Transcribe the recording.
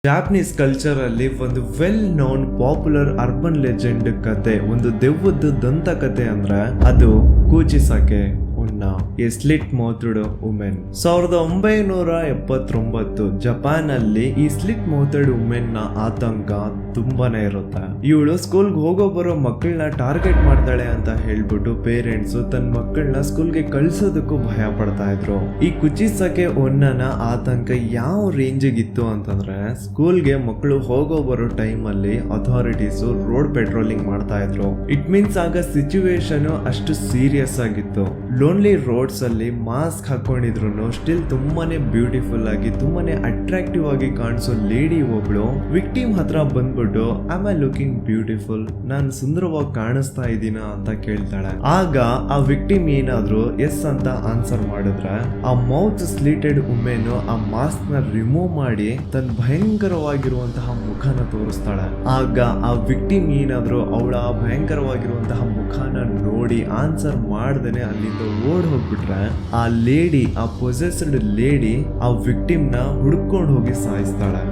Japanese culture ಅಲ್ಲಿ ಒಂದು well known popular urban legend ಕತೆ, ಒಂದು ದೆವ್ವದ ದಂತ ಕತೆ ಅಂದ್ರೆ ಅದು ಕೂಚಿಸಾಕೆ ಉನ್ನ ಎ ಸ್ಲಿಟ್ ಮೌತ್ಡ್ ವುಮೆನ್. 1979 ಜಪಾನ್ ಅಲ್ಲಿ ಈ ಸ್ಲಿಟ್ ಮೌತ್ಡ್ ವುಮೆನ್ ನ ಆತಂಕ ತುಂಬಾನೇ ಇರುತ್ತೆ. ಇವಳು ಸ್ಕೂಲ್ಗೆ ಹೋಗೋ ಬರೋ ಮಕ್ಕಳನ್ನ ಟಾರ್ಗೆಟ್ ಮಾಡ್ತಾಳೆ ಅಂತ ಹೇಳ್ಬಿಟ್ಟು ಪೇರೆಂಟ್ಸ್ ತನ್ನ ಮಕ್ಕಳನ್ನ ಸ್ಕೂಲ್ಗೆ ಕಳ್ಸೋದಕ್ಕೂ ಭಯ ಪಡ್ತಾ ಇದ್ರು. ಈ ಕುಚಿಸಾಕೆ ಒನ್ನನ ಆತಂಕ ಯಾವ ರೇಂಜಿಗೆ ಇತ್ತು ಅಂತಂದ್ರೆ, ಸ್ಕೂಲ್ಗೆ ಮಕ್ಕಳು ಹೋಗೋ ಬರೋ ಟೈಮ್ ಅಲ್ಲಿ ಅಥಾರಿಟೀಸ್ ರೋಡ್ ಪೆಟ್ರೋಲಿಂಗ್ ಮಾಡ್ತಾ ಇದ್ರು. ಇಟ್ ಮೀನ್ಸ್ ಆಗ ಸಿಚುವೇಶನ್ ಅಷ್ಟು ಸೀರಿಯಸ್ ಆಗಿತ್ತು. ಲೋನ್ಲಿ ರೋಡ್ಸ್ ಅಲ್ಲಿ ಮಾಸ್ಕ್ ಹಾಕೊಂಡಿದ್ರು ಸ್ಟಿಲ್ ತುಂಬಾನೇ ಬ್ಯೂಟಿಫುಲ್ ಆಗಿ ತುಂಬಾನೇ ಅಟ್ರಾಕ್ಟಿವ್ ಆಗಿ ಕಾಣಿಸೋ ಲೇಡಿ ಒಬ್ಳು ವಿಕ್ಟಿಮ್ ಹತ್ರ ಬಂದ್ಬಿಟ್ಟು ಆಮ್ ಐ ಲುಕಿಂಗ್ ಬ್ಯೂಟಿಫುಲ್, ನಾನು ಸುಂದರವಾಗಿ ಕಾಣಿಸ್ತಾ ಇದ್ದೀನ ಅಂತ ಕೇಳ್ತಾಳೆ. ಆಗ ಆ ವಿಕ್ಟಿಮ್ ಏನಾದ್ರು ಎಸ್ ಅಂತ ಆನ್ಸರ್ ಮಾಡಿದ್ರೆ ಆ ಮೌತ್ ಸ್ಲಿಟೆಡ್ ವುಮೆನ್ ಆ ಮಾಸ್ಕ್ ನ ರಿಮೂವ್ ಮಾಡಿ ತನ್ನ ಭಯಂಕರವಾಗಿರುವಂತಹ ಮುಖನ ತೋರಿಸ್ತಾಳೆ. ಆಗ ಆ ವಿಕ್ಟಿಮ್ ಏನಾದ್ರು ಅವಳ ಭಯಂಕರವಾಗಿರುವಂತಹ ಮುಖನ ನೋಡಿ ಆನ್ಸರ್ ಮಾಡ್ದೇನೆ ಅಲ್ಲಿಂದ ಓಡ್ ಹೋಗ್ಬಿಟ್ರೆ ಆ ಲೇಡಿ, ಆ ಪೊಸೆಸ್ಡ್ ಲೇಡಿ ಆ ವಿಕ್ಟಿಮ್ ನ ಹುಡ್ಕೊಂಡು ಹೋಗಿ ಸಾಯಿಸ್ತಾಳೆ.